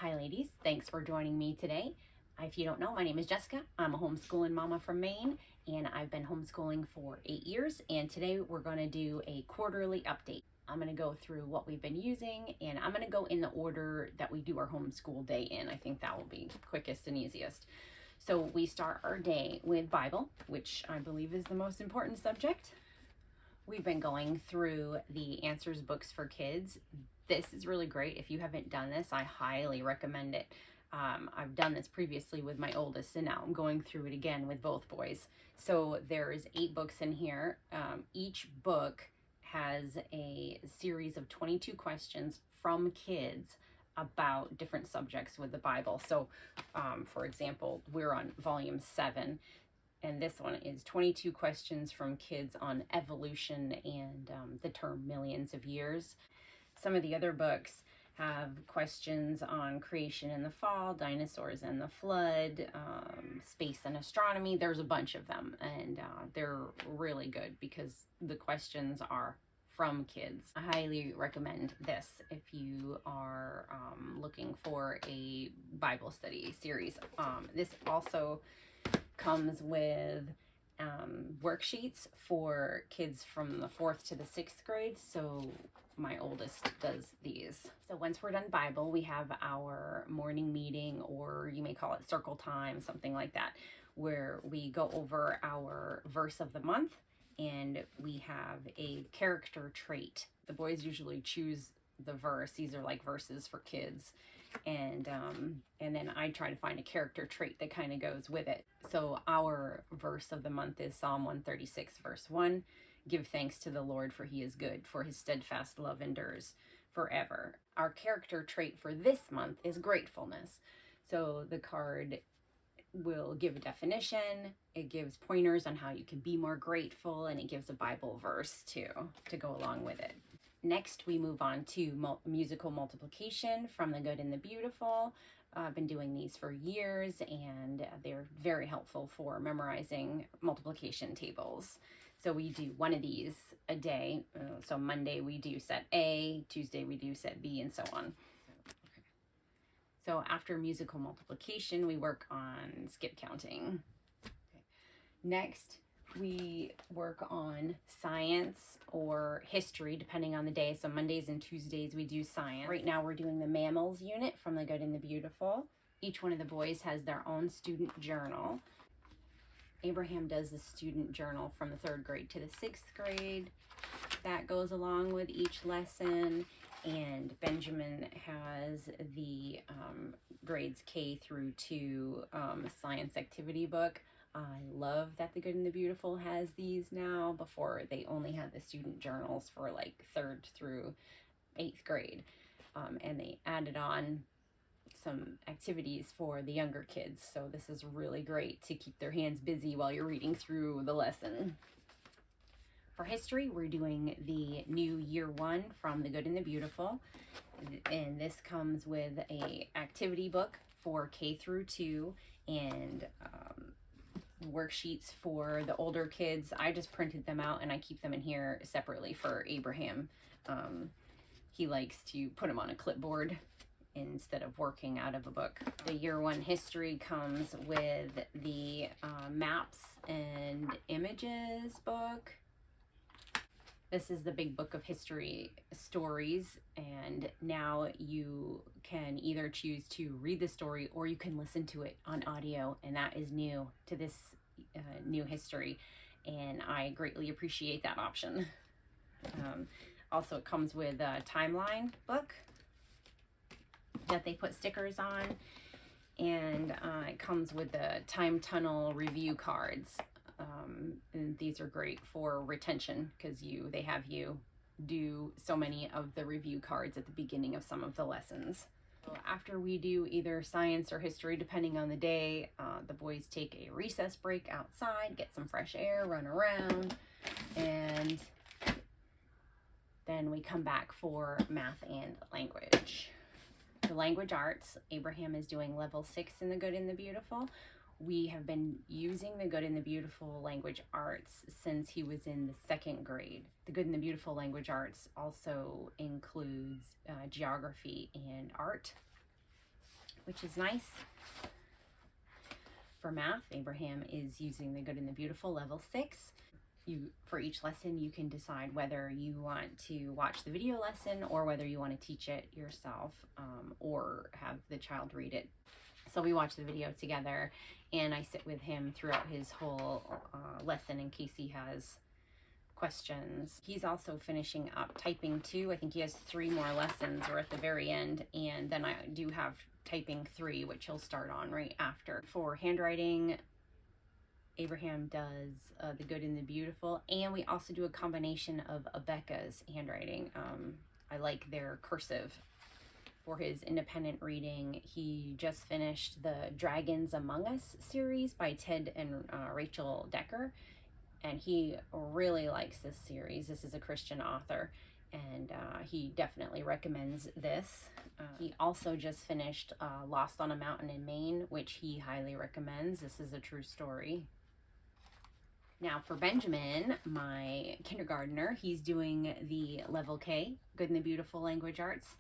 Hi ladies, thanks for joining me today. If you don't know, my name is Jessica. I'm a homeschooling mama from Maine, and I've been homeschooling for 8 years, and today we're going to do a quarterly update. I'm going to go through what we've been using, and I'm going to go in the order that we do our homeschool day in. I think that will be quickest and easiest. So we start our day with Bible, which I believe is the most important subject. We've been going through the answers books for kids. This is really great. If you haven't done this, I highly recommend it. I've done this previously with my oldest, and now I'm going through it again with both boys. So there's 8 books in here. Each book has a series of 22 questions from kids about different subjects with the Bible. So, for example, we're on volume 7. And this one is 22 questions from kids on evolution and the term millions of years. Some of the other books have questions on creation and the fall, dinosaurs and the flood, space and astronomy. There's a bunch of them, and they're really good because the questions are from kids. I highly recommend this if you are looking for a Bible study series. This also comes with worksheets for kids from the 4th to the 6th grade. So my oldest does these. So once we're done Bible, we have our morning meeting, or you may call it circle time, something like that, where we go over our verse of the month, and we have a character trait. The boys usually choose the verse. These are like verses for kids. And then I try to find a character trait that kind of goes with it. So our verse of the month is Psalm 136, verse 1. Give thanks to the Lord, for he is good, for his steadfast love endures forever. Our character trait for this month is gratefulness. So the card will give a definition, it gives pointers on how you can be more grateful, and it gives a Bible verse too to go along with it. Next, we move on to musical multiplication from The Good and the Beautiful. I've been doing these for years, and they're very helpful for memorizing multiplication tables. So we do one of these a day. So Monday we do set A, Tuesday we do set B, and so on. So after musical multiplication, we work on skip counting. Okay. Next, we work on science or history, depending on the day. So Mondays and Tuesdays, we do science. Right now, we're doing the mammals unit from The Good and the Beautiful. Each one of the boys has their own student journal. Abraham does the student journal from the 3rd grade to the 6th grade. That goes along with each lesson. And Benjamin has the grades K through 2 science activity book. I love that The Good and the Beautiful has these now. Before, they only had the student journals for like 3rd through 8th grade. And they added on some activities for the younger kids. So this is really great to keep their hands busy while you're reading through the lesson. For history, we're doing the new year 1 from The Good and the Beautiful. And this comes with a activity book for K through 2 and worksheets for the older kids. I just printed them out, and I keep them in here separately for Abraham. He likes to put them on a clipboard instead of working out of a book. The year 1 history comes with the maps and images book. This is the big book of history stories, and now you can either choose to read the story or you can listen to it on audio, and that is new to this new history, and I greatly appreciate that option. Also, it comes with a timeline book that they put stickers on, and it comes with the time tunnel review cards. And these are great for retention because they have you do so many of the review cards at the beginning of some of the lessons. So after we do either science or history, depending on the day, the boys take a recess break outside, get some fresh air, run around, and then we come back for math and language. The language arts, Abraham is doing level 6 in The Good and the Beautiful. We have been using The Good and the Beautiful language arts since he was in the 2nd grade. The Good and the Beautiful language arts also includes geography and art. which is nice. For math, Abraham is using the Good and the Beautiful level 6. For each lesson, you can decide whether you want to watch the video lesson or whether you want to teach it yourself, or have the child read it. So we watch the video together, and I sit with him throughout his whole lesson in case he has questions. He's also finishing up typing 2. I think he has 3 more lessons. We're at the very end, and then I do have typing 3, which he'll start on right after. For handwriting, Abraham does the Good and the Beautiful, and we also do a combination of Abeka's handwriting. I like their cursive. For his independent reading, he just finished the Dragons Among Us series by Ted and Rachel Decker, and he really likes this series. This is a Christian author, and he definitely recommends this. He also just finished Lost on a Mountain in Maine, which he highly recommends. This is a true story. Now for Benjamin, my kindergartner, he's doing the level K, Good and the Beautiful Language Arts,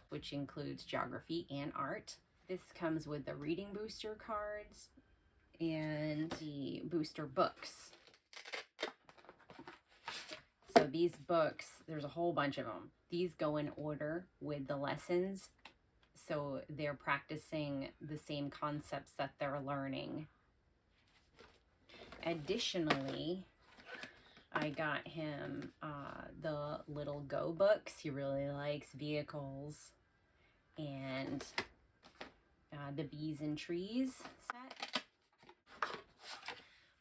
which includes geography and art. This comes with the reading booster cards and the booster books. So these books, there's a whole bunch of them. These go in order with the lessons, so they're practicing the same concepts that they're learning. Additionally, I got him the little Go books. He really likes vehicles, and the Bees and Trees set.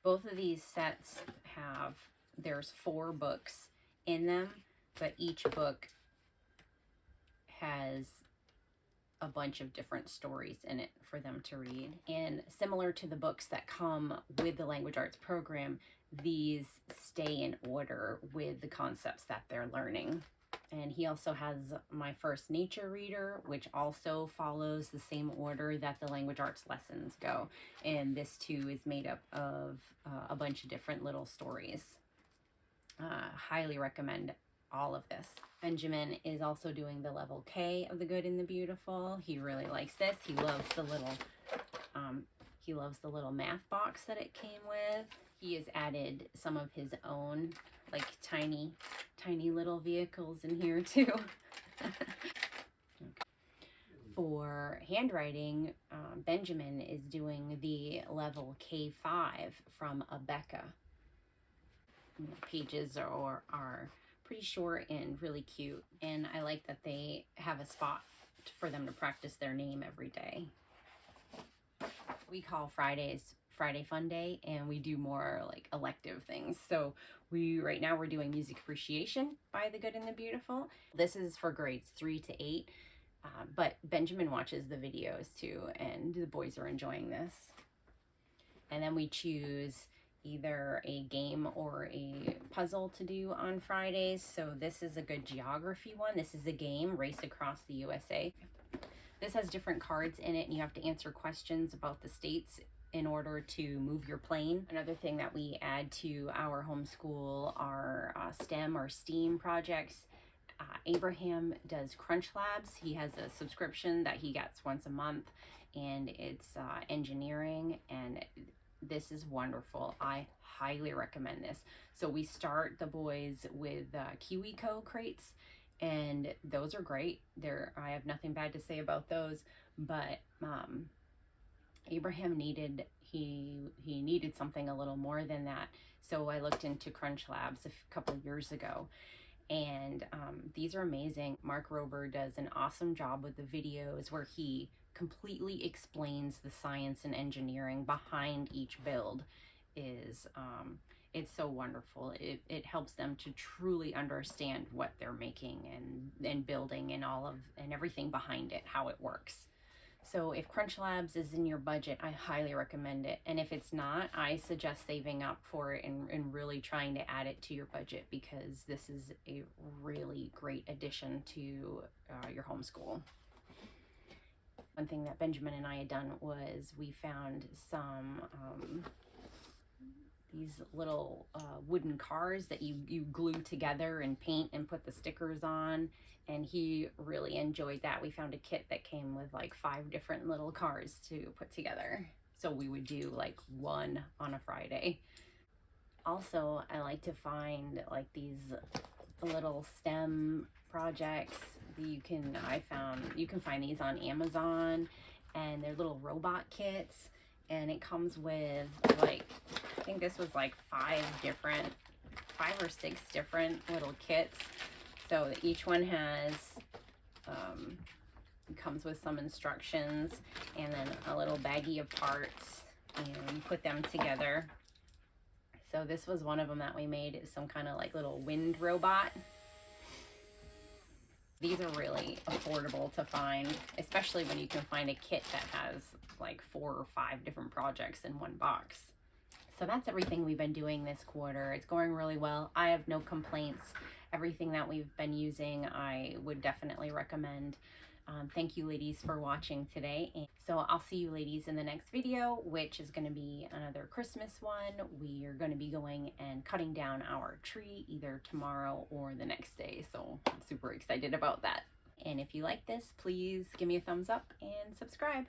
Both of these sets there's 4 books in them, but each book has a bunch of different stories in it for them to read. And similar to the books that come with the language arts program, these stay in order with the concepts that they're learning. And he also has My First Nature Reader, which also follows the same order that the language arts lessons go. And this too is made up of a bunch of different little stories. Highly recommend all of this. Benjamin is also doing the level K of the Good and the Beautiful. He really likes this. He loves the little math box that it came with. He has added some of his own, like tiny little vehicles in here too. For handwriting, Benjamin is doing the level K5 from Abeka. Pages are pretty short and really cute, and I like that they have a spot for them to practice their name every day. We call Fridays Friday Fun Day, and we do more like elective things. So right now we're doing Music Appreciation by the Good and the Beautiful. This is for grades 3 to 8, but Benjamin watches the videos too, and the boys are enjoying this. And then we choose either a game or a puzzle to do on Fridays. So this is a good geography one. This is a game, Race Across the USA. This has different cards in it, and you have to answer questions about the states in order to move your plane. Another thing that we add to our homeschool are STEM or STEAM projects. Abraham does CrunchLabs. He has a subscription that he gets once a month, and it's engineering, and this is wonderful. I highly recommend this. So we start the boys with KiwiCo crates, and those are great. I have nothing bad to say about those, but Abraham needed something a little more than that. So I looked into CrunchLabs a couple of years ago, and these are amazing. Mark Rober does an awesome job with the videos where he completely explains the science and engineering behind each build. It's so wonderful. It helps them to truly understand what they're making and building and everything behind it, how it works. So if CrunchLabs is in your budget, I highly recommend it. And if it's not, I suggest saving up for it and really trying to add it to your budget, because this is a really great addition to your homeschool. One thing that Benjamin and I had done was we found some these little wooden cars that you glue together and paint and put the stickers on, and he really enjoyed that. We found a kit that came with like 5 different little cars to put together, so we would do like one on a Friday. Also, I like to find like these little STEM projects that you can find these on Amazon, and they're little robot kits, and it comes with like, I think this was like 5 or 6 different little kits. So each one has comes with some instructions and then a little baggie of parts, and you put them together. So this was one of them that we made. It's some kind of like little wind robot. These are really affordable to find, especially when you can find a kit that has like 4 or 5 different projects in one box. So that's everything we've been doing this quarter. It's going really well. I have no complaints. Everything that we've been using, I would definitely recommend. Thank you ladies for watching today. And so I'll see you ladies in the next video, which is going to be another Christmas one. We are going to be going and cutting down our tree either tomorrow or the next day. So I'm super excited about that. And if you like this, please give me a thumbs up and subscribe.